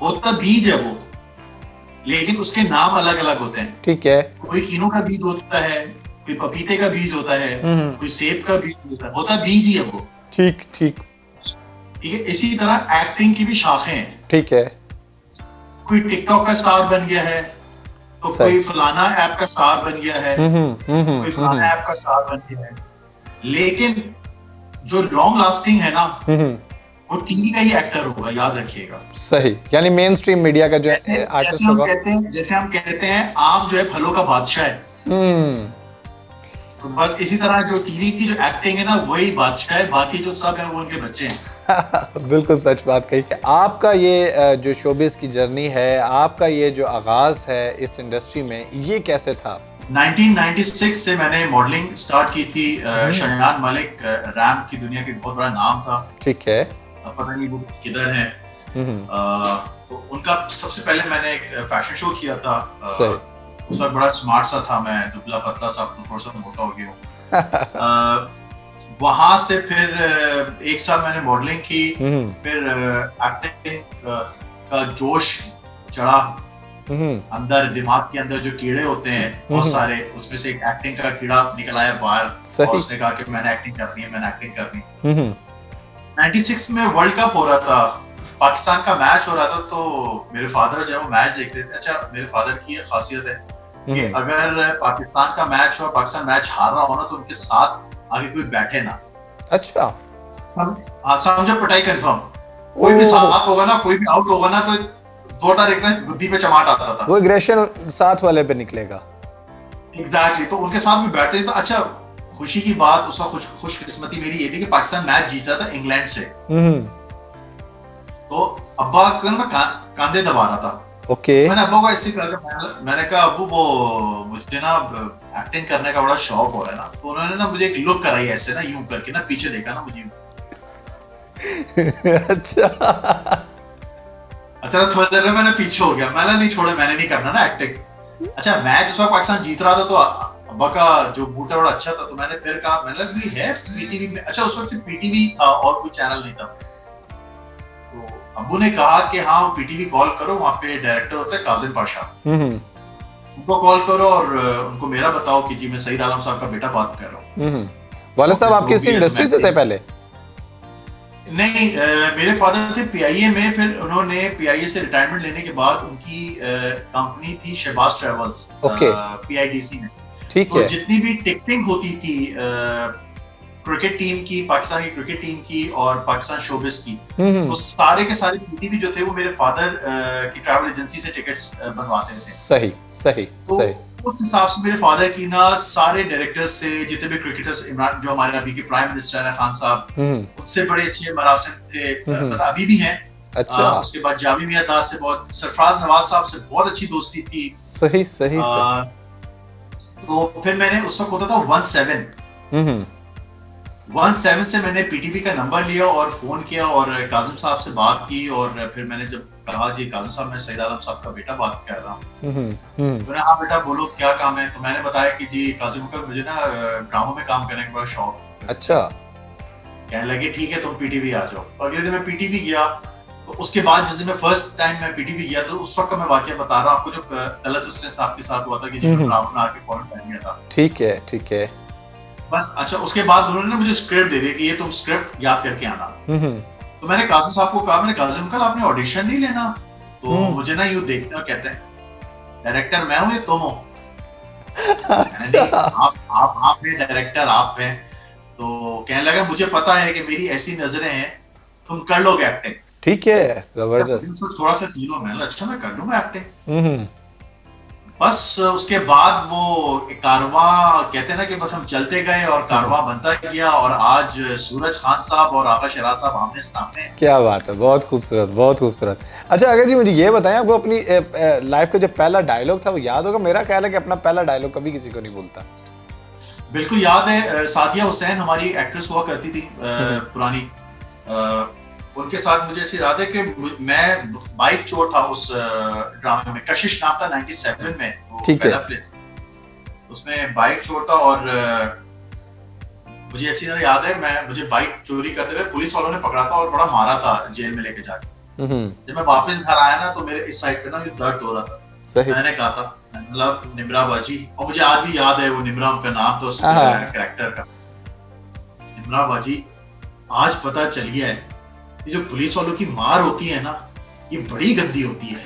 होता बीज है वो, लेकिन उसके नाम अलग अलग होते हैं। ठीक है। कोई कीनों का बीज होता है, कोई पपीते का बीज होता है, कोई सेब का बीज होता है बीज ही है वो। ठीक ठीक ठीक है। इसी तरह एक्टिंग की भी शाखें हैं। ठीक है। कोई टिकटॉक का स्टार बन गया है, तो कोई फलाना ऐप का स्टार बन गया है, कोई फलाना ऐप का स्टार बन गया है। लेकिन जो लॉन्ग लास्टिंग है ना, वो टीवी का ही एक्टर होगा, याद रखिएगा। सही, यानी मेन स्ट्रीम मीडिया का जो आर्टिस्ट होगा। जैसे हम कहते हैं आम जो है फलों का बादशाह है, तो बस इसी तरह जो टीवी की जो एक्टिंग है ना वही बादशाह है, बाकी जो सब है वो उनके बच्चे हैं। बिल्कुल सच बात कही। आपका ये जो शोबिस की जर्नी है, आपका ये जो आगाज है इस इंडस्ट्री में, ये कैसे था? 1996 से मैंने मॉडलिंग स्टार्ट की थी। शयान मलिक रैम की दुनिया का बहुत बड़ा नाम था। ठीक है। पता नहीं वो किधर है। तो उनका सबसे पहले मैंने एक फैशन शो किया था। सही। उस वक्त बड़ा स्मार्ट सा था मैं, दुबला पतला सा, तो थोड़ा सा मोटा हो गया। वहां से फिर एक साल मैंने मॉडलिंग की, फिर एक्टिंग का जोश चढ़ा अंदर, दिमाग के अंदर जो कीड़े होते हैं बहुत सारे, उसमें से एक एक्टिंग का कीड़ा निकल आया बाहर और उसने कहा कि मैंने एक्टिंग करनी है, मैंने एक्टिंग करनी है। 96 में वर्ल्ड कप हो रहा था, पाकिस्तान का मैच हो रहा था, तो मेरे फादर जो है वो मैच देख रहे थे। अच्छा, मेरे फादर की ये खासियत है कि अगर पाकिस्तान का मैच हो, पाकिस्तान मैच हार रहा हो ना, तो उनके साथ आगे कोई बैठे ना। अच्छा। समझो, पिटाई कंफर्म। कोई भी साथ होगा ना, कोई भी आउट होगा ना, तो जोरदार एक गुद्दी पे चमाट आता था। वो एग्रेशन साथ वाले पे निकलेगा। एग्जैक्टली। तो उनके साथ भी बैठते थे। अच्छा, खुशी की बात, उसका खुशकिस्मती मेरी ये थी कि पाकिस्तान मैच जीता था इंग्लैंड से। तो अब्बा को मैं कांधे दबा रहा था। ओके। मैंने अब्बा को ऐसे करके मैंने कहा, अब्बू वो मुझे ना एक्टिंग करने का बड़ा शौक हो रहा है ना। तो उन्होंने ना मुझे एक लुक कराई ऐसे ना, यूं करके ना, पीछे देखा ना मुझे। अच्छा। अच्छा, थोड़ी देर में मैंने पीछे हो गया, मैंने नहीं छोड़ा, मैंने नहीं करना ना एक्टिंग। अच्छा, मैच उस वक्त पाकिस्तान जीत रहा था, तो अब्बा का जो मूड था बड़ा अच्छा था, तो मैंने फिर कहा, मैंने भी है पीटीवी में। अच्छा, उस वक्त सिर्फ पीटीवी था और कोई चैनल नहीं था। तो अब्बू ने कहा कि हाँ पीटीवी कॉल करो, वहां पे डायरेक्टर होता है काजिम पाशा। उनको कॉल करो और उनको मेरा बताओ कि जी मैं सईद आलम साहब का बेटा बात कर रहा हूँ। वालिद साहब आपकी इसी इंडस्ट्री से थे पहले? नहीं, मेरे फादर थे पीआईए में, फिर उन्होंने पीआईए से रिटायरमेंट लेने के बाद उनकी कंपनी थी शहबाज ट्रेवल्स, पीआईडीसी में। ठीक तो है। जितनी भी टिकटिंग होती थी क्रिकेट टीम की, पाकिस्तान की क्रिकेट टीम की और पाकिस्तान शोबिस की, तो सारे के सारे पीटीवी जो थे वो मेरे फादर की ट्रैवल एजेंसी से टिकट्स बनवाते थे। सही सही तो सही। उस हिसाब से मेरे फादर की ना सारे डायरेक्टर्स से, जितने भी क्रिकेटर्स, इमरान जो हमारे अभी के प्राइम मिनिस्टर हैं खान साहब, उससे बड़े अच्छे मरासिम थे, अभी भी हैं। अच्छा। उसके बाद जावी मियां दास से बहुत, सरफराज नवाज साहब से बहुत अच्छी दोस्ती थी। सही सही सही। तो फिर मैंने उस वक्त होता था 17 से मैंने पीटीवी का नंबर लिया और फोन किया और काजिम साहब से बात की, और फिर मैंने जब कहा जी काजिम साहब मैं सईद आलम साहब का बेटा बात कर रहा हूँ, तो हाँ बेटा बोलो क्या काम है। तो मैंने बताया कि जी काजिम अंकल मुझे ना ड्रामा में काम करने का बड़ा शौक। अच्छा। कहने लगे ठीक है तुम पीटीवी आ जाओ। अगले दिन मैं पीटीवी गया, तो उसके बाद जैसे मैं फर्स्ट टाइम मैं पीटीवी गया तो उस वक्त का मैं वाकया बता रहा हूँ आपको, जो तलत हुसैन साहब के साथ हुआ था कि जो ड्रामा बना के फौरन पहन गया था। ठीक है ठीक है। बस अच्छा, उसके बाद उन्होंने मुझे स्क्रिप्ट दे दी कि ये तुम स्क्रिप्ट याद करके आना। तो मैंने काजिम साहब को कहा, मैंने काजिम अंकल आपने ऑडिशन नहीं लेना? तो मुझे ना यूं देखते और कहते हैं डायरेक्टर मैं हूं या तुम हो? अच्छा। आप हैं डायरेक्टर, आप हैं। तो कहने लगा मुझे पता है कि मेरी ऐसी नजरें हैं, तुम कर लोगे एक्टिंग। ठीक है, जबरदस्त। थोड़ा सा फील हो, मैंने अच्छा मैं कर लूंगा एक्टिंग। बस उसके बाद वो कारवां कहते हैं ना कि बस हम चलते गए और कारवां बनता गया, और आज सूरज खान साहब और आका शराज साहब आमने सामने। क्या बात है, बहुत खूबसूरत बहुत खूबसूरत। अच्छा अगर जी मुझे ये बताएं, आपको अपनी लाइफ का जो पहला डायलॉग था वो याद होगा? मेरा ख्याल है कि अपना पहला डायलॉग कभी किसी को नहीं भूलता। बिल्कुल याद है। सादिया हुसैन हमारी एक्ट्रेस हुआ करती थी पुरानी, उनके साथ मुझे ऐसी याद है कि मैं बाइक चोर था उस ड्रामे में, कशिश नाम था 97 में वो पहला प्ले, उसमें बाइक चोर था। और मुझे अच्छी तरह याद है मुझे बाइक चोरी करते हुए पुलिस वालों ने पकड़ा था और बड़ा मारा था जेल में लेके जाके। जब मैं वापस घर आया ना तो मेरे इस साइड पे ना दर्द हो रहा था। सही। मैंने कहा था मतलब निम्रा बाजी, और मुझे आज भी याद है वो निम्रा उनका नाम था उस कैरेक्टर का, निम्रा बाजी। आज पता चल गया है ये जो पुलिस वालों की मार होती है ना, ये बड़ी गंदी होती है।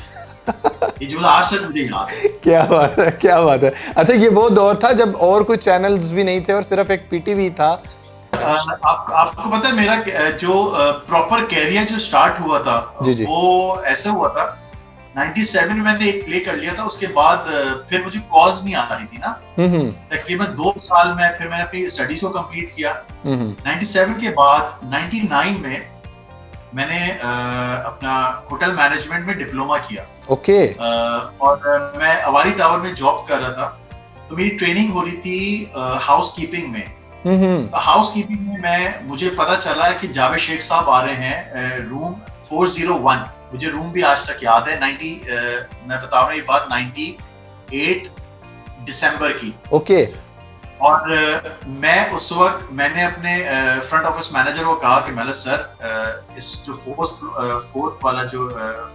ये जुमला आज तक मुझे याद है। क्या बात है, क्या बात है। अच्छा ये वो दौर था जब और कुछ चैनल्स भी नहीं थे और सिर्फ एक पीटीवी था। आपको पता है मेरा जो प्रॉपर कैरियर जो स्टार्ट हुआ था जी। वो ऐसे हुआ था 97 में मैंने एक प्ले कर लिया था, उसके बाद फिर मुझे कॉल्स नहीं आ रही थी ना, तकरीबन 2 साल में फिर मैंने अपनी स्टडीज को कंप्लीट किया। 97 के बाद 99 में मैंने अपना होटल मैनेजमेंट में डिप्लोमा किया। ओके। और मैं अवारी टावर में जॉब कर रहा था, तो मेरी ट्रेनिंग हो रही थी हाउस कीपिंग में। हाउस कीपिंग में मुझे पता चला कि जावेद शेख साहब आ रहे हैं रूम 401। मुझे रूम भी आज तक याद है। मैं बता रहा हूँ ये बात 98 दिसंबर की। ओके। और मैं उस वक्त मैंने अपने फ्रंट ऑफिस मैनेजर को कहा कि मतलब सर इस जो फोर्थ वाला जो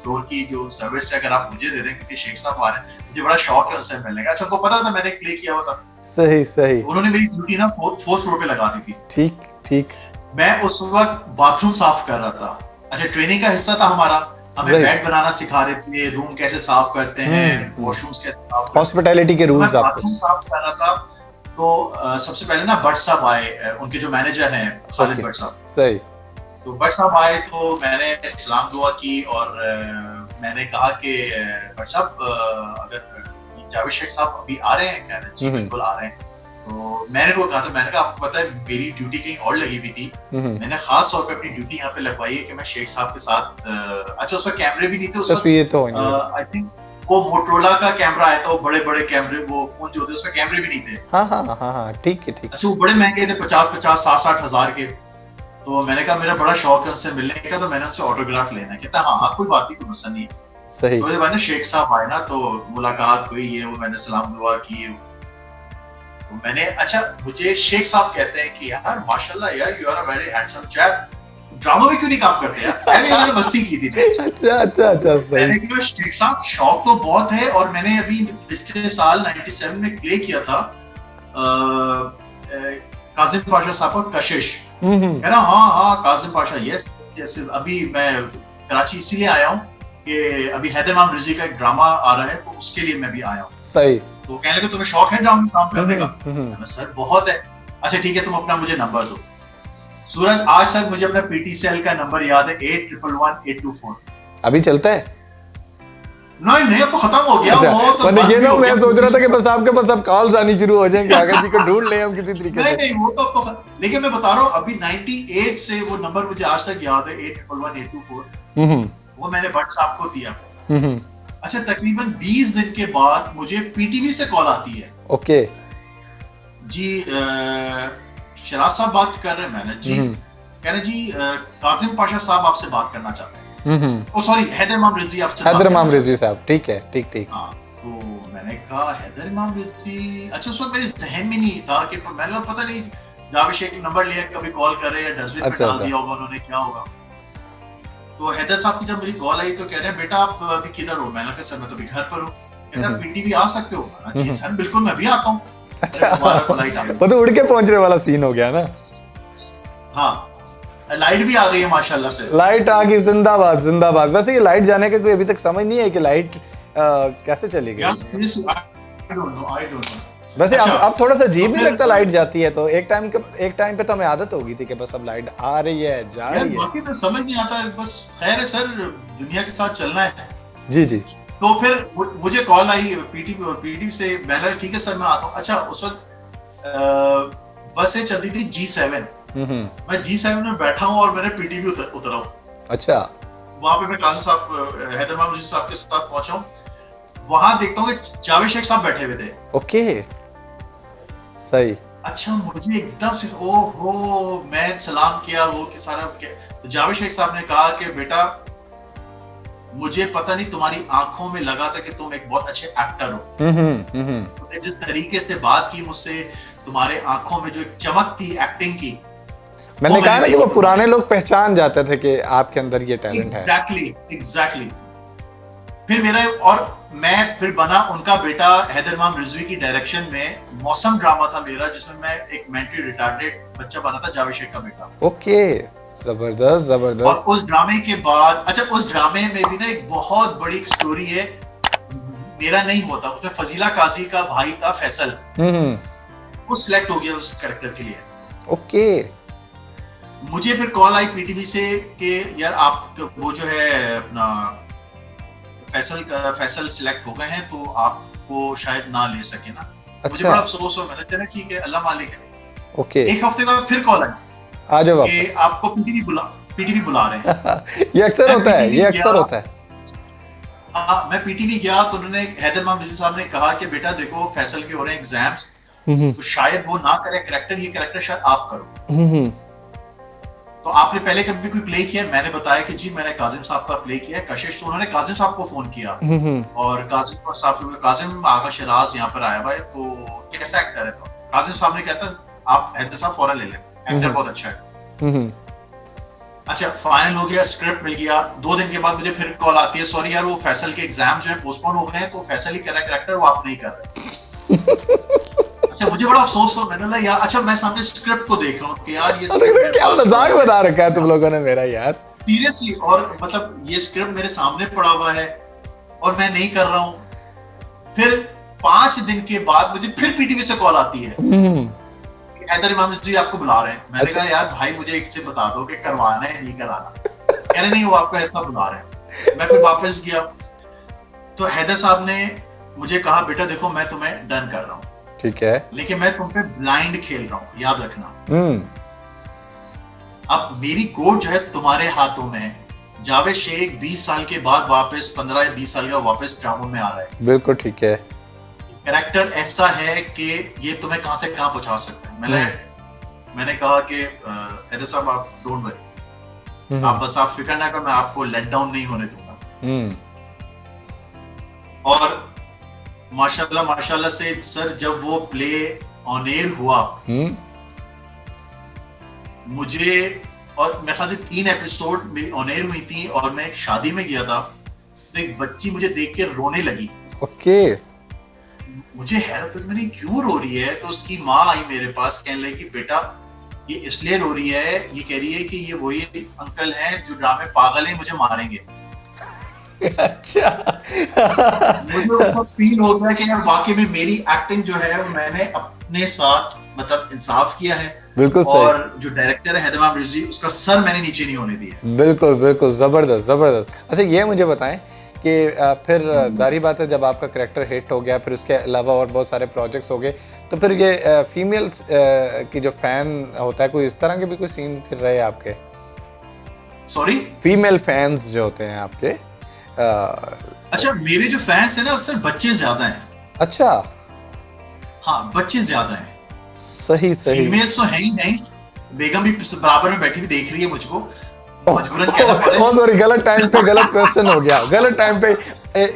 फ्लोर की जो सर्विस है अगर आप मुझे दे दें, क्योंकि शेख साहब आ रहे हैं, मुझे बड़ा शौक है उससे मिलने का। अच्छा उनको पता था मैंने एक प्ले किया हुआ था। सही सही। उन्होंने मेरी ड्यूटी ना फोर्थ फ्लोर पे लगा दी थी। ठीक ठीक। मैं उस वक्त बाथरूम साफ कर रहा था। अच्छा ट्रेनिंग का हिस्सा था हमारा, हमें बेड बनाना सिखा रहे थे, रूम कैसे साफ करते हैं, वॉशरूम्स कैसे साफ करते हैं, हॉस्पिटैलिटी के रूल्स। बाथरूम साफ कर रहा था तो सबसे पहले ना भट्ट साहब आए, उनके जो मैनेजर हैं खालिद भट्ट साहब। सही। तो भट्ट साहब आए तो मैंने सलाम दुआ की और मैंने कहा कि भट्ट साहब अगर जावेद शेख साहब अभी आ रहे हैं? कह रहे जी बिल्कुल आ रहे हैं। तो मैंने वो कहा था, मैंने कहा आपको पता है मेरी ड्यूटी कहीं और लगी हुई थी, मैंने खास तौर पे अपनी ड्यूटी यहाँ पे लगवाई है कि मैं शेख साहब के साथ। अच्छा उसमें कैमरे भी नहीं थे उस वक्त, आई थिंक वो मोटरोला का कैमरा आया था, वो बड़े बड़े कैमरे, वो फोन जो होते उसमें कैमरे भी नहीं थे। हाँ ठीक है ठीक। अच्छा वो बड़े महंगे थे, 50 60 हजार के। तो मैंने कहा मेरा बड़ा शौक है उनसे मिलने का, तो मैंने उनसे ऑटोग्राफ लेना है। कहता हाँ कोई बात नहीं, कोई मसला नहीं है। सही। तो जब शेख साहब आए ना तो मुलाकात हुई है, वो मैंने सलाम दुआ की। तो मैंने अच्छा मुझे शेख साहब कहते हैं कि यार माशाल्लाह यार you are a very handsome chap, drama में क्यों नहीं काम करते यार? मैंने मस्ती की थी। अच्छा सही। मैंने कहा शेख साहब शौक तो बहुत है, और मैंने अभी पिछले साल 97 में प्ले किया था काजिम पाशा साहब का कशिश। कह रहा हाँ काजिम पाशा, यस यस। अभी मैं कराची इसीलिए आया हूँ कि अभी हैदर इमाम रिजवी का एक ड्रामा आ रहा है, तो उसके लिए मैं भी आया हूँ। सही। तो कहने लगे तुम्हें शौक है ड्रामा में काम करने का? सर बहुत है। अच्छा ठीक है, तुम अपना मुझे नंबर दो। सूरज आज तक मुझे अपना पीटी सेल का नंबर याद है, 8111-824। अभी चलता है? नहीं अब तो खत्म हो गया। अच्छा, वो तो मतलब ये ना, मैं सोच रहा था कि बस बस आपके पास अब कॉल्स आनी शुरू हो जाएंगे, आगे जी को ढूंढ ले हम किसी तरीके से। नहीं वो तो लेकिन मैं बता रहा हूँ अभी 98 से वो नंबर मुझे आज तक याद है, 8111-824। वो मैंने भट्ट साहब को दिया। अच्छा तकरीबन 20 दिन के बाद मुझे पीटीवी से कॉल आती है। ओके जी शराज साहब बात कर रहे हैं। मैंने जी कह रहे जी काजिम पाशा साहब आपसे बात करना चाहते हैं। ओ सॉरी, हैदर इमाम रिजवी आपसे। हैदर इमाम रिजवी साहब, ठीक है, ठीक। हाँ, तो मैंने कहा हैदर इमाम रिजवी। अच्छा उस वक्त मेरे जहन में नहीं था कि मैंने पता नहीं जावेद शेख नंबर लिया, कभी कॉल कर रहे हैं, डस्टबिन में डाल दिया होगा उन्होंने, क्या होगा। तो हैदर साहब की जब मेरी कॉल आई तो कह रहे हैं बेटा आप अभी किधर हो? मैंने कहा सर मैं तो अभी घर पर हूँ। कहते हैं पीटीवी आ सकते हो? जी सर बिल्कुल, मैं भी आता हूँ। अच्छा वो तो उड़ के पहुंचने वाला सीन हो गया ना। हाँ लाइट भी आ गई है माशाल्लाह से। लाइट आ गई, जिंदाबाद जिंदाबाद। वैसे ये लाइट जाने का कोई अभी तक समझ नहीं है कि लाइट कैसे चली गई। वैसे अब थोड़ा सा अजीब नहीं लगता लाइट जाती है तो? एक टाइम पे तो हमें आदत हो गई थी कि बस अब लाइट आ रही है जा रही है। बाकी तो समझ नहीं आता, बस खैर है सर, दुनिया के साथ चलना है। जी। तो फिर मुझे कॉल आई पीटी से। मैंने ठीक है सर मैं आता हूँ। अच्छा उस वक्त बसें चलती थी G7। मैं G7 में बैठा हूँ और मैंने पीटीवी उतरा हूँ। अच्छा वहां पे मैं काजिम साहब हैदर इमाम रिजवी साहब के साथ पहुंचा हूँ। वहां देखता हूँ कि जावेद शेख साहब बैठे हुए थे। ओके सही। अच्छा मुझे एकदम से ओहो, मैं सलाम किया वो कि सारा तो जावेद शेख साहब ने कहा कि बेटा मुझे पता नहीं तुम्हारी आंखों में लगा था कि तुम एक बहुत अच्छे एक्टर हो। तुमने जिस तरीके से बात की मुझसे, तुम्हारे आंखों में जो एक चमक थी एक्टिंग की, मैंने कहा ना कि वो पुराने लोग पहचान जाते थे कि आपके अंदर ये टैलेंट है। एग्जैक्टली। फिर मेरा और मैं फिर बना उनका बेटा हैदर इमाम रिजवी की डायरेक्शन में। मौसम ड्रामा था मेरा जिसमें मैं एक मेंटली रिटार्डेड बच्चा बना था, जावेद शेख का बेटा। ओके जबरदस्त। और उस ड्रामे के बाद अच्छा उस ड्रामे में भी ना एक बहुत बड़ी स्टोरी है, मेरा नहीं होता उसमें फजीला काजी का भाई था फैसल, वो सिलेक्ट हो गया उस कैरेक्टर के लिए। ओके मुझे फिर कॉल आई पीटीवी से कि यार आप वो जो है अपना फैसल सिलेक्ट हो गए हैं तो आपको शायद ना ले सके ना। मुझे बड़ा अफसोस हुआ। मैंने चला ठीक है अल्लाह मालिक है। ओके एक हफ्ते बाद फिर कॉल आई आ जाओ कि आपको पीटीवी बुला रहे हैं। ये अक्सर होता है। मैं पीटीवी गया तो उन्होंने हैदर इमाम रिजवी साहब ने कहा कि बेटा देखो फैसल के हो रहे हैं एग्जाम्स, तो शायद वो ना करे कैरेक्टर, ये कैरेक्टर शायद आप करो। तो आपने पहले कभी कोई प्ले किया? मैंने बताया कि जी मैंने काजिम साहब का प्ले किया है कशिश। तो उन्होंने काजिम साहब को फोन किया और काजिम आगा शराज यहाँ पर आया हुआ है तो कैसा एक्टर है? तो काजिम साहब ने कहता आप हैदर साहब फौरन ले लें, एक्टर बहुत अच्छा है। अच्छा फाइनल हो गया, स्क्रिप्ट मिल गया। 2 दिन के बाद मुझे फिर कॉल आती है, सॉरी यार वो फैसल के एग्जाम जो है पोस्टपोन हो गए हैं तो फैसल ही कर रहा है कैरेक्टर, वो आप नहीं कर रहे। अच्छा मुझे बड़ा अफसोस हुआ। मैंने बोला यार अच्छा मैं सामने स्क्रिप्ट को देख रहा हूँ कि यार ये क्या मजाक बता रखा है तुम लोगों ने मेरा यार, सीरियसली। और मतलब ये स्क्रिप्ट मेरे सामने पड़ा हुआ है और मैं नहीं कर रहा हूँ। फिर 5 दिन के बाद मुझे फिर पीटीवी से कॉल आती है, हैदर इमाम रिजवी आपको बुला रहे हैं। मैंने कहा यार भाई मुझे एक से बता दो कि करवाना है नहीं कराना। कह रहे नहीं वो आपको ऐसा बुला रहे हैं। मैं फिर वापस गया तो हैदर साहब ने मुझे कहा बेटा देखो मैं तुम्हें डन कर रहा हूँ, ठीक है, लेकिन मैं तुम पे ब्लाइंड खेल रहा हूँ, याद रखना। अब मेरी कोड जो है तुम्हारे हाथों में है। जावेद शेख 20 साल के बाद वापस 15 या 20 साल का वापस ड्रामों में आ रहा है। बिल्कुल ठीक है। कैरेक्टर ऐसा है कि ये तुम्हें कहां से कहां पहुंचा सकता है। मैंने कहा कि हैदर साहब आप डोंट वरी, आप बस आप फिक्र ना करो, मैं आपको लेट डाउन नहीं होने दूंगा। और माशाल्लाह से सर जब वो प्ले ऑन एयर हुआ मुझे और मेरे ख्याल से 3 एपिसोड मेरी ऑन एयर हुई थी, और मैं एक शादी में गया था, तो एक बच्ची मुझे देख के रोने लगी। ओके। मुझे हैरत हुई, मैंने क्यों रो रही है? तो उसकी माँ आई मेरे पास, कहने लगी कि बेटा ये इसलिए रो रही है, ये कह रही है कि ये वही अंकल हैं जो ड्रामे पागल हैं, मुझे मारेंगे। अच्छा। मुझे उसको फील हो गया कि यार वाकई में मेरी एक्टिंग जो है मैंने अपने साथ मतलब इंसाफ किया है। बिल्कुल सही। और जो डायरेक्टर है हैदर रिजवी, उसका सर मैंने नीचे नहीं होने दिया। बिल्कुल बिल्कुल, जबरदस्त जबरदस्त। अच्छा ये मुझे बताएं कि फिर जारी बात है जब आपका कैरेक्टर हिट हो गया, फिर उसके अलावा और बहुत सारे प्रोजेक्ट्स हो गए, तो फिर ये फीमेल्स की जो फैन होता है, कोई इस तरह के भी कोई सीन फिर रहे आपके? सॉरी, फीमेल फैंस जो होते हैं आपके? अच्छा, मेरे जो फैंस हैं ना अक्सर बच्चे ज्यादा हैं। अच्छा, हाँ बच्चे ज्यादा हैं। सही सही। फीमेल्स तो है ही नहीं। बेगम भी बराबर में बैठी हुई देख रही है मुझको, मजबूरन कहना पड़े। सॉरी, गलत टाइम पे गलत क्वेश्चन हो गया, गलत टाइम पे।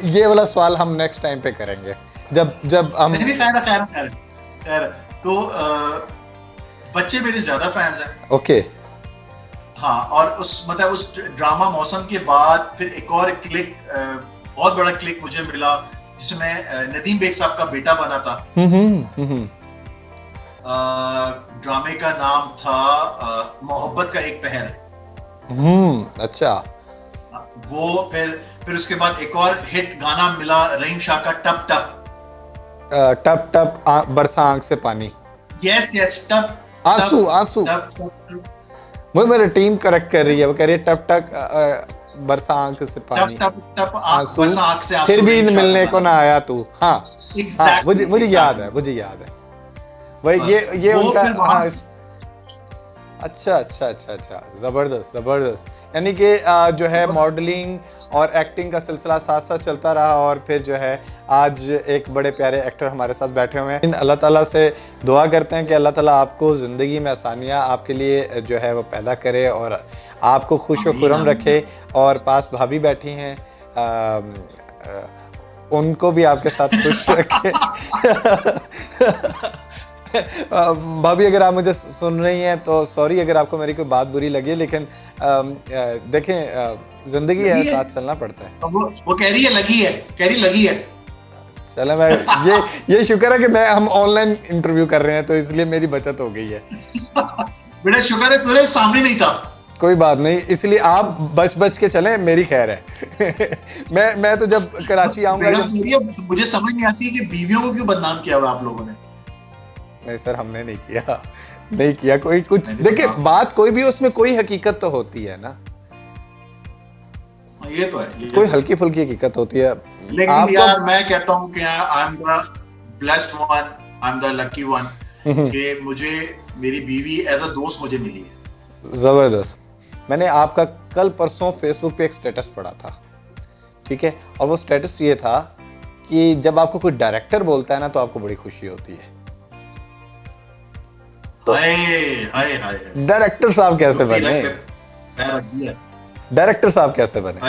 ये वाला सवाल हम नेक्स्ट टाइम पे करेंगे, जब हम नहीं, खैर तो बच्चे मेरे ज्यादा फैंस हैं। ओके। हाँ, और उस ड्रामा मौसम के बाद फिर एक और क्लिक, बहुत बड़ा क्लिक मुझे मिला, जिसमें नदीम बेग साहब का बेटा बना था। ड्रामे का नाम था मोहब्बत का एक पहर। अच्छा। वो फिर उसके बाद एक और हिट गाना मिला रहीम शाह का, टप टप। टप टप बरसा आंख से पानी। यस टप आंसू आंसू। वो मेरी टीम करेक्ट कर रही है, वो कह रही है टप टप बरसा आंख से पानी, टप आंसू, बरसा आंख से आंसू, फिर भी मिलने को ना आया तू। हाँ Exactly, मुझे याद है, मुझे याद है। वही ये उनका। हाँ, अच्छा, जबरदस्त जबरदस्त। यानी कि जो है मॉडलिंग और एक्टिंग का सिलसिला साथ साथ चलता रहा, और फिर जो है आज एक बड़े प्यारे एक्टर हमारे साथ बैठे हुए हैं। अल्लाह ताला से दुआ करते हैं कि अल्लाह ताला आपको ज़िंदगी में आसानियाँ आपके लिए जो है वो पैदा करे, और आपको खुश व खुर्रम रखे। और पास भाभी बैठी हैं, उनको भी आपके साथ खुश रखे। भाभी अगर आप मुझे सुन रही हैं तो सॉरी अगर आपको मेरी कोई बात बुरी लगी, लेकिन देखें जिंदगी है, साथ चलना पड़ता है। वो कह रही है लगी है। चलो, मैं ये शुक्र है कि हम ऑनलाइन इंटरव्यू कर रहे हैं, तो इसलिए मेरी बचत हो गई है। बेटा शुक्र है सूरज सामने नहीं था। कोई बात नहीं, इसलिए आप बच के चलें, मेरी खैर है। मैं तो जब कराची आऊंगा, मुझे समझ नहीं आती कि बीवियों को क्यों बदनाम किया हुआ आप लोगों ने। नहीं सर, हमने नहीं किया कोई कुछ। देखिए, बात कोई भी, उसमें कोई हकीकत तो होती है ना। ये तो है, कोई हल्की फुल्की हकीकत होती है। लेकिन यार मैं कहता हूँ कि I am the blessed one, I am the lucky one कि मुझे मेरी बीवी एज अ दोस्त मुझे मिली है। जबरदस्त। मैंने आपका कल परसों फेसबुक पे एक स्टेटस पढ़ा था, ठीक है, और वो स्टेटस ये था कि जब आपको कोई डायरेक्टर बोलता है ना, तो आपको बड़ी खुशी होती है। तो डायरेक्टर साहब कैसे बने? डायरेक्टर साहब कैसे बने?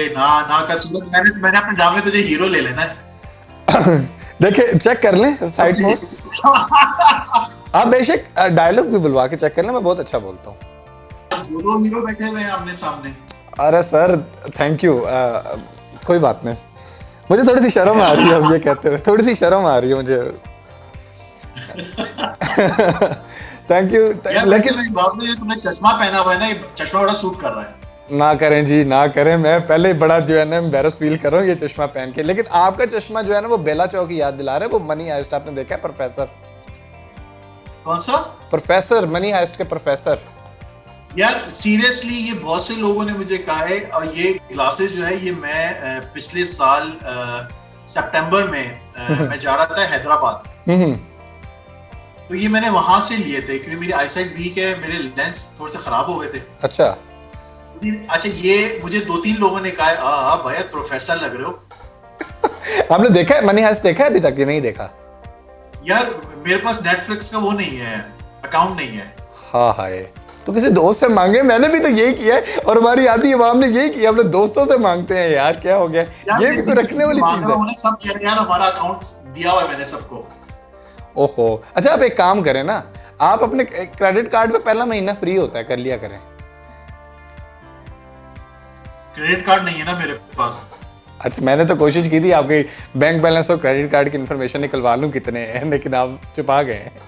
ना का सूरज, मैंने अपने ड्रामे तुझे हीरो ले लेना है। देखिए, चेक कर लें साइड पोस्ट। आप बेशक डायलॉग भी बुलवा के चेक कर लें, मैं बहुत अच्छा बोलता हूँ। दो हीरो बैठे हुए हैं आमने सामने। अरे सर, थैंक यू। कोई बात नहीं, मुझे थोड़ी सी शर्म आ रही है अब ये कहते हुए, थोड़ी सी शर्म आ रही है मुझे। Thank you. लेकिन तुमने चश्मा पहना हुआ है ना, ये चश्मा बड़ा सूट कर रहा है। ना करें जी, ना करें। मैं पहले बड़ा जो है ना एम्बैरस फील कर रहा हूँ ये चश्मा पहन के। लेकिन आपका चश्मा जो है ना वो बेला चौक की याद दिला रहा है। वो मनी हाइस्ट आपने देखा है? प्रोफेसर। कौन सा प्रोफेसर? मनी हाइस्ट के प्रोफेसर। यार सीरियसली, ये बहुत से लोगों ने मुझे कहा है, और ये ग्लासेस जो है ये मैं पिछले साल सितंबर में मैं जा रहा था हैदराबाद, तो ये मैंने वहां से लिए थे क्योंकि मेरी आईसाइट वीक है, मेरे लेंस थोड़े से खराब हो गए थे। अच्छा, ये मुझे 2-3 लोगों ने कहा भैया प्रोफेसर लग रहे हो। आपने देखा है मनी हाइस्ट? देखा है अभी तक कि नहीं देखा? यार मेरे पास नेटफ्लिक्स का वो नहीं है, अकाउंट नहीं है। हाँ हाय, तो किसी दोस्त से मांगे। मैंने भी तो यही किया है, और हमारी आधी अवाम ने यही किया, अपने दोस्तों से मांगते हैं। यार क्या हो गया, ये भी तो रखने वाली चीज है। सब कह रहे हैं यार हमारा अकाउंट दिया हुआ है मैंने सबको। ओहो, अच्छा आप एक काम करें ना, आप अपने क्रेडिट कार्ड पे पहला महीना फ्री होता है, कर लिया करें। क्रेडिट कार्ड नहीं है ना मेरे पास। अच्छा, मैंने तो कोशिश की थी आपके बैंक बैलेंस और क्रेडिट कार्ड की इन्फॉर्मेशन निकलवा लूं कितने हैं, लेकिन आप छुपा गए हैं।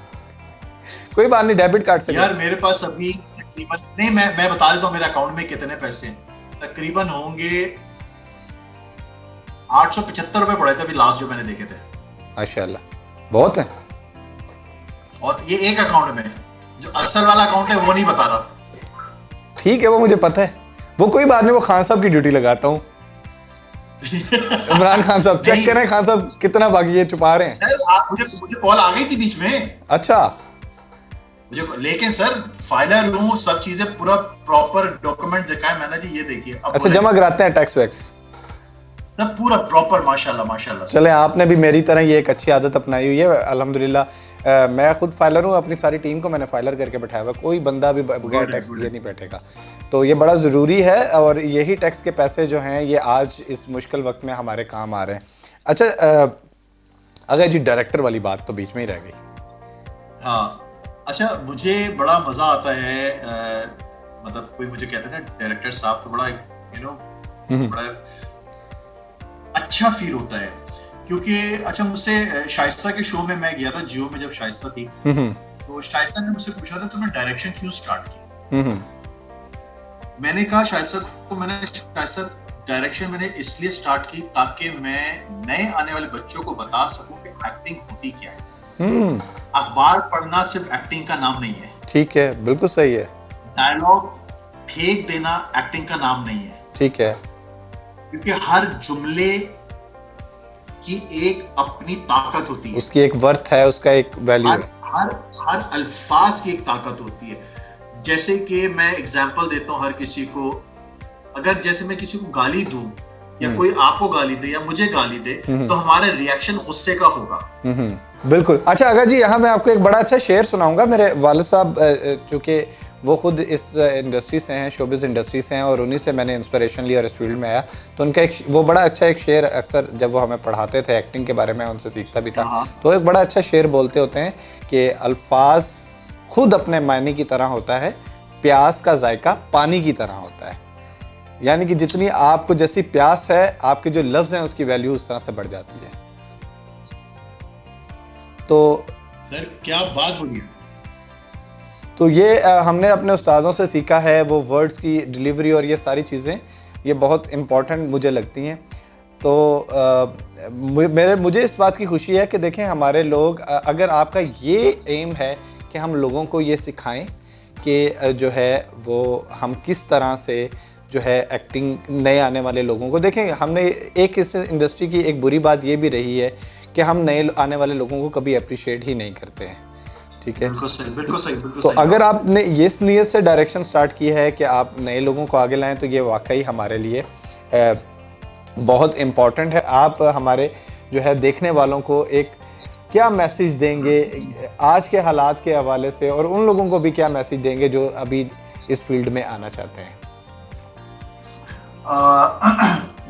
कोई बात नहीं, डेबिट कार्ड से यार मेरे पास अभी तकरीबन, नहीं मैं बता देता हूँ मेरे अकाउंट में कितने पैसे हैं। तकरीबन होंगे 875 रुपए पड़े थे अभी लास्ट जो मैंने देखे थे। माशाल्लाह, बहुत है। और ये एक अकाउंट में, जो असल वाला अकाउंट है वो नहीं बता रहा। ठीक है, वो मुझे पता है, वो कोई बात नहीं, वो खान साहब की ड्यूटी लगाता हूँ। इमरान खान साहब चेक करें खान साहब कितना बाकी ये छुपा रहे हैं। सर मुझे कॉल आ गई थी बीच में। अच्छा, मुझे, लेकिन सर फाइलर हूँ, सब चीजें पूरा प्रॉपर डॉक्यूमेंट दिखाए मैंने जी, ये देखिए। अच्छा, जमा कराते हैं टैक्स वैक्स सब पूरा प्रॉपर, माशाल्लाह माशाल्लाह। चले, आपने भी मेरी तरह ये एक अच्छी आदत अपनाई हुई है अल्हम्दुलिल्लाह। मैं खुद फाइलर हूँ, अपनी सारी टीम को मैंने फाइलर करके बैठाया हुआ, कोई बंदा भी बगैर टैक्स दिए नहीं बैठेगा। तो ये बड़ा ज़रूरी है, और यही टैक्स के पैसे जो हैं ये आज इस मुश्किल वक्त में हमारे काम आ रहे हैं। अच्छा, अगर जी डायरेक्टर वाली बात तो बीच में ही रह गई। हाँ, अच्छा, मुझे बड़ा मजा आता है, मतलब कोई मुझे कहते हैं ना डायरेक्टर साहब, तो बड़ा बड़ा अच्छा फील होता है। क्योंकि अच्छा, मुझसे शाइस्ता के शो में मैं गया था, जियो में जब शाइस्ता थी, तो शाइस्ता ने मुझसे पूछा था तुमने डायरेक्शन क्यों स्टार्ट की। मैंने कहा शाइस्ता को, शाइस्ता डायरेक्शन मैंने इसलिए स्टार्ट की ताकि मैं नए आने वाले बच्चों को बता सकूं कि एक्टिंग होती क्या है। अखबार पढ़ना सिर्फ एक्टिंग का नाम नहीं है। ठीक है, बिल्कुल सही है। डायलॉग फेंक देना एक्टिंग का नाम नहीं है। ठीक है, क्योंकि हर जुमले की एक अपनी ताकत होती है, उसकी एक वर्थ है, उसका एक वैल्यू है। हर अल्फाज की एक ताकत होती है। जैसे कि मैं एग्जांपल देता हूँ हर किसी को, अगर जैसे मैं किसी को गाली दूं या कोई आपको गाली दे या मुझे गाली दे, तो हमारा रिएक्शन गुस्से का होगा। बिल्कुल। अच्छा, अगर जी यहाँ मैं आपको एक बड़ा अच्छा शेर सुनाऊंगा। मेरे वालिद साहब चूँकि वो खुद इस इंडस्ट्री से हैं, शोबिज़ इंडस्ट्री से हैं, और उन्हीं से मैंने इंस्पिरेशन ली और इस फील्ड में आया, तो उनका वो बड़ा अच्छा एक शेर, अक्सर जब वो हमें पढ़ाते थे एक्टिंग के बारे में, उनसे सीखता भी था, तो एक बड़ा अच्छा शेर बोलते होते हैं कि अल्फाज खुद अपने मायने की तरह होता है, प्यास का जायका पानी की तरह होता है। यानी कि जितनी आपको जैसी प्यास है, आपके जो लफ्ज़ हैं उसकी वैल्यू उस तरह से बढ़ जाती है। तो सर क्या बात बोली। तो ये हमने अपने उस्तादों से सीखा है, वो वर्ड्स की डिलीवरी और ये सारी चीज़ें, ये बहुत इम्पॉर्टेंट मुझे लगती हैं। तो मुझे इस बात की खुशी है कि देखें हमारे लोग, अगर आपका ये एम है कि हम लोगों को ये सिखाएं कि जो है वो हम किस तरह से जो है एक्टिंग, नए आने वाले लोगों को देखें, हमने एक इस इंडस्ट्री की एक बुरी बात ये भी रही है कि हम नए आने वाले लोगों को कभी अप्रिशिएट ही नहीं करते हैं। ठीक है, बिल्कुल सही, बिल्कुल सही, बिल्कुल तो सही। अगर आपने इस नीयत से डायरेक्शन स्टार्ट की है कि आप नए लोगों को आगे लाएं, तो ये वाकई हमारे लिए बहुत इम्पॉर्टेंट है। आप हमारे जो है देखने वालों को एक क्या मैसेज देंगे आज के हालात के हवाले से, और उन लोगों को भी क्या मैसेज देंगे जो अभी इस फील्ड में आना चाहते हैं?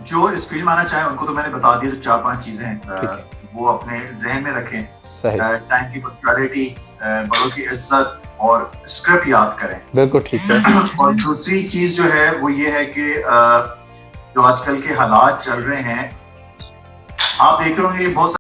जो इस फील्ड में आना चाहे उनको तो मैंने बता दिया, 4-5 चीजें है। वो अपने जहन में रखें। सही। टाइम की पंक्चुअलिटी, बड़ों की इज्जत और स्क्रिप्ट याद करें। बिल्कुल ठीक है। और दूसरी चीज जो है वो ये है कि जो आजकल के हालात चल रहे हैं, आप देख रहे होंगे बहुत